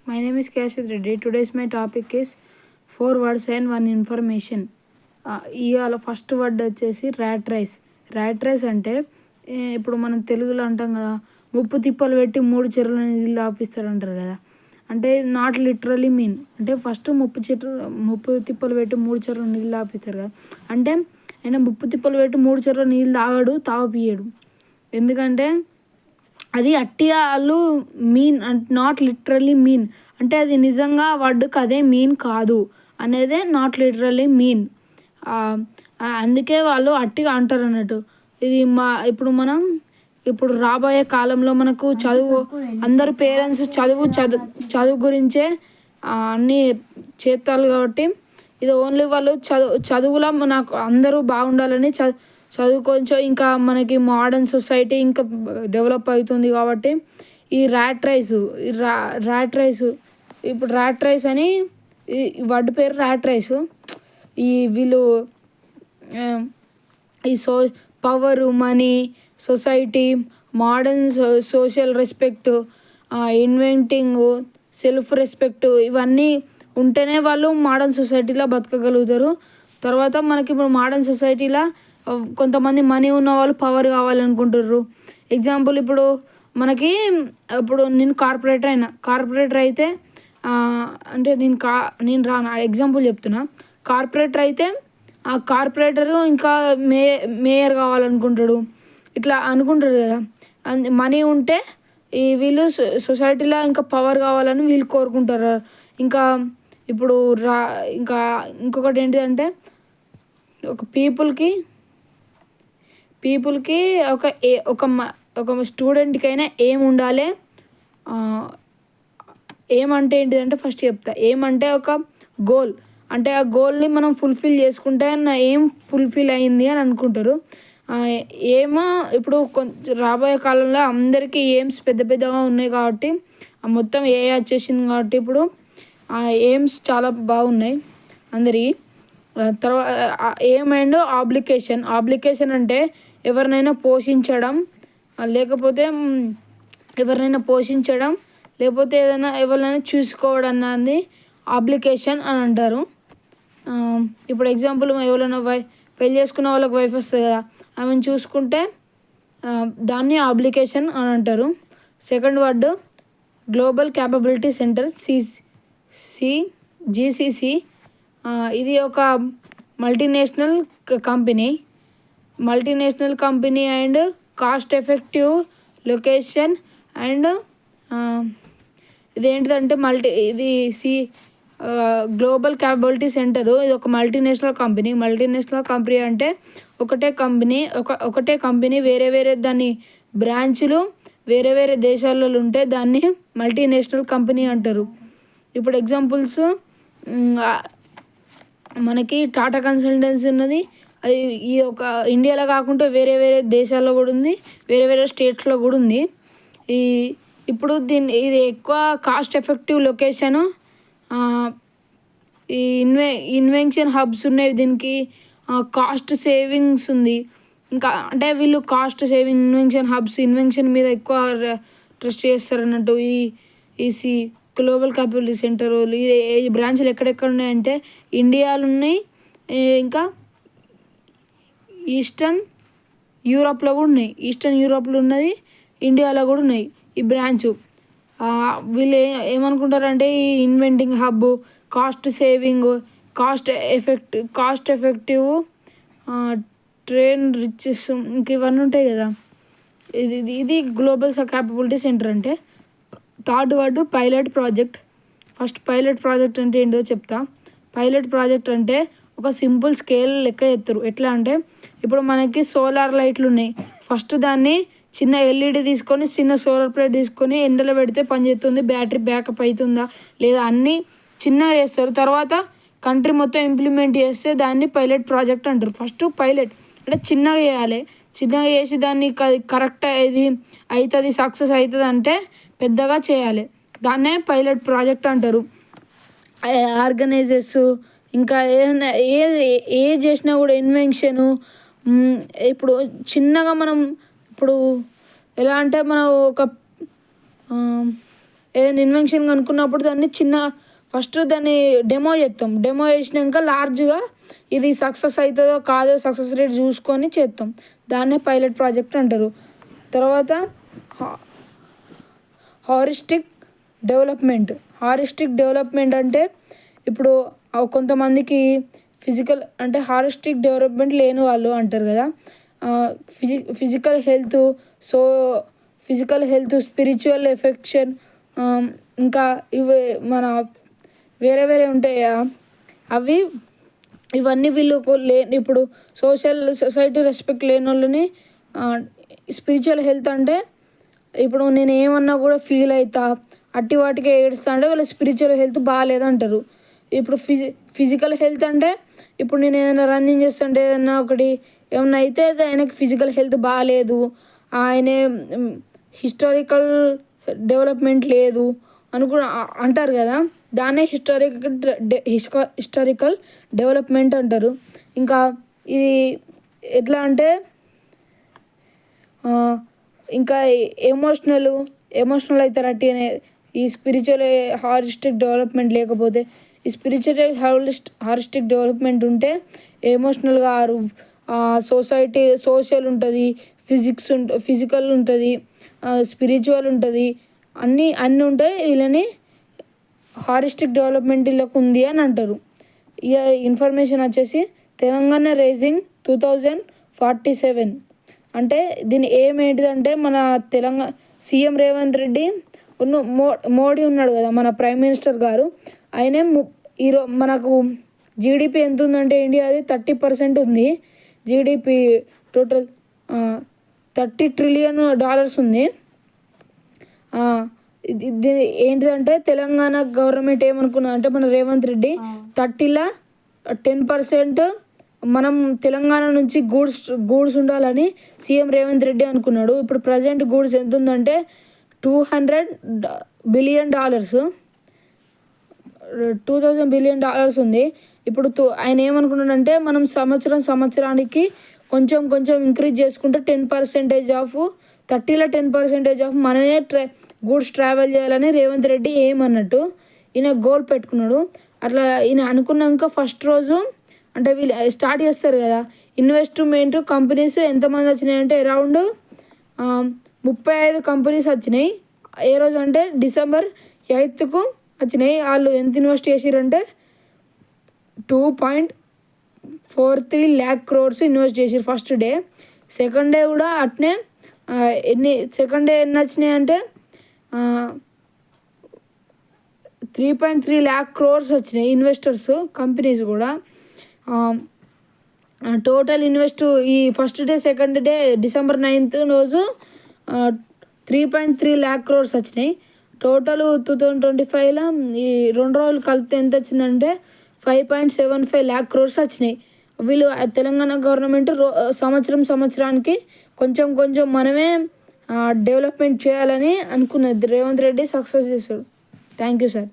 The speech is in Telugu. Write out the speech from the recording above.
My name is Kashid Reddy. Today's my topic is 4 words and 1 information. ఇవాళ ఫస్ట్ వర్డ్ వచ్చేసి ర్యాట్ రేస్ అంటే ఇప్పుడు మనం తెలుగులో అంటాం కదా, ముప్పు తిప్పలు పెట్టి 3 చెరువుల నీళ్ళు ఆపిస్తారు అంటారు కదా. అంటే నాట్ లిటరలీ మీన్ అంటే ఫస్ట్ ముప్పు తిప్పలు పెట్టి 3 చెరువుల నీళ్ళు ఆపిస్తారు కదా. అంటే ఆయన ముప్పు తిప్పలు పెట్టి 3 చెరువుల నీళ్ళు తాగపియడు. ఎందుకంటే అది అట్టిగా వాళ్ళు మీన్ నాట్ లిటరలీ మీన్ అంటే అది నిజంగా వర్డ్కి అదే మీన్ కాదు అనేదే నాట్ లిటరలీ మీన్. అందుకే వాళ్ళు అట్టిగా అంటారు అన్నట్టు. ఇది ఇప్పుడు రాబోయే కాలంలో మనకు అందరు పేరెంట్స్ చదువు గురించే అన్నీ చేస్తారు కాబట్టి ఇది ఓన్లీ వాళ్ళు చదువులో నాకు అందరూ బాగుండాలని చదువు కొంచెం ఇంకా మనకి మోడర్న్ సొసైటీ ఇంకా డెవలప్ అవుతుంది కాబట్టి ఈ ర్యాట్ రేస్ ఇప్పుడు ర్యాట్ రేస్ అని ఈ వర్డ్ పేరు ర్యాట్ రేస్. వీళ్ళు ఈ power, money, society, modern social respect, inventing, self respect ఇవన్నీ ఉంటేనే వాళ్ళు మోడర్న్ సొసైటీలో బతకగలుగుతారు. తర్వాత మనకి ఇప్పుడు మోడర్న్ సొసైటీలో కొంతమంది మనీ ఉన్న వాళ్ళు పవర్ కావాలనుకుంటుర్రు. ఎగ్జాంపుల్ ఇప్పుడు నేను కార్పొరేటర్ అయితే అంటే నేను ఎగ్జాంపుల్ చెప్తున్నా. కార్పొరేటర్ అయితే ఆ కార్పొరేటరు ఇంకా మేయర్ కావాలనుకుంటాడు, ఇట్లా అనుకుంటారు కదా. మనీ ఉంటే వీళ్ళు సొసైటీలో ఇంకా పవర్ కావాలని వీళ్ళు కోరుకుంటారు. ఇంకా ఇప్పుడు ఇంకొకటి ఏంటిదంటే ఒక పీపుల్కి ఒక స్టూడెంట్కి అయినా ఏం ఉండాలి. ఏమంటే ఏంటిదంటే ఫస్ట్ చెప్తా. ఏమంటే ఒక గోల్, అంటే ఆ గోల్ని మనం ఫుల్ఫిల్ చేసుకుంటే నా ఏం ఫుల్ఫిల్ అయింది అని అనుకుంటారు. ఏమో ఇప్పుడు కొంచెం రాబోయే కాలంలో అందరికీ ఎయిమ్స్ పెద్దగా ఉన్నాయి కాబట్టి మొత్తం ఏఐ వచ్చేసింది కాబట్టి ఇప్పుడు ఆ ఎయిమ్స్ చాలా బాగున్నాయి అందరికీ. తర్వాత ఎయిమ్ అండ్ ఆబ్లికేషన్ అంటే ఎవరినైనా పోషించడం, లేకపోతే ఎవరినైనా చూసుకోవడం ఆబ్లికేషన్ అని అంటారు. ఇప్పుడు ఎగ్జాంపుల్ ఎవరైనా పెళ్ళి చేసుకున్న వాళ్ళకి వైఫ్ వస్తుంది కదా, ఆమెను చూసుకుంటే దాన్ని ఆబ్లికేషన్ అని అంటారు. Second word global capability centre GCC. ఇది ఒక multinational company and cost effective location and ఇదేంటిదంటే గ్లోబల్ క్యాపబిలిటీ సెంటరు. ఇది ఒక మల్టీనేషనల్ కంపెనీ అంటే ఒకటే కంపెనీ వేరే దాని బ్రాంచులు వేరే దేశాలలో ఉంటే దాన్ని మల్టీనేషనల్ కంపెనీ అంటారు. ఇప్పుడు ఎగ్జాంపుల్స్ మనకి టాటా కన్సల్టెన్సీ ఉన్నది. అది ఈ ఒక ఇండియాలో కాకుండా వేరే దేశాల్లో కూడా ఉంది, వేరే స్టేట్స్లో కూడా ఉంది. ఇప్పుడు ఇది ఎక్కువ కాస్ట్ ఎఫెక్టివ్ లొకేషను. ఈ ఇన్వెన్షన్ హబ్స్ ఉన్నాయి దీనికి. కాస్ట్ సేవింగ్స్ ఉంది. ఇంకా అంటే వీళ్ళు కాస్ట్ సేవింగ్ ఇన్వెన్షన్ మీద ఎక్కువ ట్రస్ట్ చేస్తారు అన్నట్టు. ఈ గ్లోబల్ క్యాపబిలిటీ సెంటర్ ఈ బ్రాంచ్లు ఎక్కడెక్కడ ఉన్నాయంటే ఇండియాలో ఉన్నాయి, ఇంకా ఈస్టర్న్ యూరోప్లో ఉన్నది, ఇండియాలో కూడా ఉన్నాయి ఈ బ్రాంచు. వీళ్ళు ఏమనుకుంటారంటే ఈ inventing hub, cost saving, cost effective, train riches ఇంక ఇవన్నీ ఉంటాయి కదా. ఇది గ్లోబల్ క్యాపబిలిటీ సెంటర్ అంటే. Third word pilot project. First pilot project అంటే ఏంటో చెప్తా. పైలట్ ప్రాజెక్ట్ అంటే ఒక సింపుల్ స్కేల్ లెక్క ఎత్తురు. ఎట్లా అంటే ఇప్పుడు మనకి సోలార్ లైట్లు ఉన్నాయి. ఫస్ట్ దాన్ని చిన్న ఎల్ఈడి తీసుకొని, చిన్న సోలార్ ప్లేట్ తీసుకొని ఎండలో పెడితే పనిచేస్తుంది, బ్యాటరీ బ్యాకప్ అవుతుందా లేదా అన్నీ చిన్నగా చేస్తారు. తర్వాత కంట్రీ మొత్తం ఇంప్లిమెంట్ చేస్తే దాన్ని పైలట్ ప్రాజెక్ట్ అంటారు. ఫస్ట్ పైలట్ అంటే చిన్నగా చేసి దాన్ని కరెక్ట్ ఇది అవుతుంది, సక్సెస్ అవుతుంది అంటే పెద్దగా చేయాలి, దాన్నే పైలట్ ప్రాజెక్ట్ అంటారు. ఆర్గనైజర్స్ ఇంకా ఏది చేసినా కూడా ఇన్వెన్షను. ఇప్పుడు చిన్నగా మనం ఇప్పుడు ఎలా అంటే మనం ఏదైనా ఇన్వెన్షన్ కనుక్కున్నప్పుడు ఫస్ట్ దాన్ని డెమో చేస్తాం. డెమో చేసినాక లార్జ్గా ఇది సక్సెస్ అవుతుందో కాదో సక్సెస్ రేట్ చూసుకొని చేస్తాం. దాన్నే పైలట్ ప్రాజెక్ట్ అంటారు. తర్వాత హారిస్టిక్ డెవలప్మెంట్ అంటే ఇప్పుడు కొంతమందికి హారిస్టిక్ డెవలప్మెంట్ లేని వాళ్ళు అంటారు కదా. ఫిజికల్ హెల్త్, స్పిరిచువల్ ఎఫెక్షన్, ఇంకా ఇవి మన వేరే వేరే ఉంటాయి కదా, ఇవన్నీ వీళ్ళకు ఇప్పుడు సొసైటీ రెస్పెక్ట్ లేని వాళ్ళని. స్పిరిచువల్ హెల్త్ అంటే ఇప్పుడు నేను ఏమన్నా కూడా ఫీల్ అవుతా, అట్టి వాటికే ఏడుస్తా అంటే వాళ్ళ స్పిరిచువల్ హెల్త్ బాగాలేదంటారు. ఇప్పుడు ఫిజికల్ హెల్త్ అంటే ఇప్పుడు నేను ఏదైనా రన్నింగ్ చేస్తుంటే ఏదన్నా ఏమన్నా అయితే ఆయనకి ఫిజికల్ హెల్త్ బాగాలేదు, ఆయన హిస్టారికల్ డెవలప్మెంట్ లేదు అంటారు కదా. దాన్నే హిస్టారికల్ డెవలప్మెంట్ అంటారు. ఇంకా ఇది ఎట్లా అంటే ఇంకా ఎమోషనల్ అవుతారు అనే ఈ స్పిరిచువల్ హారిస్టిక్ డెవలప్మెంట్ లేకపోతే. ఈ స్పిరిచువల్ హారిస్టిక్ డెవలప్మెంట్ ఉంటే ఎమోషనల్గా సోషల్ ఉంటుంది, ఫిజికల్ ఉంటుంది, స్పిరిచువల్ ఉంటుంది, అన్నీ ఉంటాయి. వీళ్ళని హారిస్టిక్ డెవలప్మెంట్ వీళ్ళకు ఉంది అని అంటారు. ఇక ఇన్ఫర్మేషన్ వచ్చేసి తెలంగాణ రైజింగ్ 2047 అంటే దీని ఏం ఏంటిదంటే మన తెలంగాణ సీఎం రేవంత్ రెడ్డి మోడీ ఉన్నాడు కదా మన ప్రైమ్ మినిస్టర్ గారు, ఆయనే మనకు జీడిపి ఎంత ఉందంటే ఇండియాది 30% ఉంది. జీడిపి టోటల్ $30 trillion ఉంది. ఇది ఏంటిదంటే తెలంగాణ గవర్నమెంట్ ఏమనుకున్నది అంటే మన రేవంత్ రెడ్డి 30లో 10% మనం తెలంగాణ నుంచి గూడ్స్ ఉండాలని సీఎం రేవంత్ రెడ్డి అనుకున్నాడు. ఇప్పుడు ప్రజెంట్ గూడ్స్ ఎంత ఉందంటే $200 billion, $2000 billion ఉంది. ఇప్పుడు ఆయన ఏమనుకున్నాడంటే మనం సంవత్సరానికి కొంచెం ఇంక్రీజ్ చేసుకుంటే 10% ఆఫ్ 30లో 10% ఆఫ్ మనమే గూడ్స్ ట్రావెల్ చేయాలని రేవంత్ రెడ్డి ఏమన్నట్టు ఈయన గోల్ పెట్టుకున్నాడు. అట్లా ఈయన అనుకున్నాక ఫస్ట్ రోజు అంటే వీళ్ళు స్టార్ట్ చేస్తారు కదా ఇన్వెస్ట్మెంట్ కంపెనీస్ ఎంతమంది వచ్చినాయంటే అరౌండ్ 35 కంపెనీస్ వచ్చినాయి. ఏ రోజు అంటే December 8th వచ్చినాయి. వాళ్ళు ఎంత ఇన్వెస్ట్ చేసిరంటే 2.43 lakh crores ఇన్వెస్ట్ చేసిరు ఫస్ట్ డే. సెకండ్ డే కూడా అట్నే సెకండ్ డే ఎన్ని వచ్చినాయి అంటే 3.3 lakh crores వచ్చినాయి ఇన్వెస్టర్స్ కంపెనీస్ కూడా. టోటల్ ఈ first day second day December 9th రోజు 3.3 lakh crores వచ్చినాయి. టోటల్ 2025లో ఈ 2 రోజులు కలిపితే ఎంత వచ్చిందంటే 5.75 lakh crores వచ్చినాయి. వీళ్ళు తెలంగాణ గవర్నమెంట్ సంవత్సరానికి కొంచెం మనమే డెవలప్మెంట్ చేయాలని అనుకున్నది. రేవంత్ రెడ్డి సక్సెస్ చేశాడు. Thank you sir.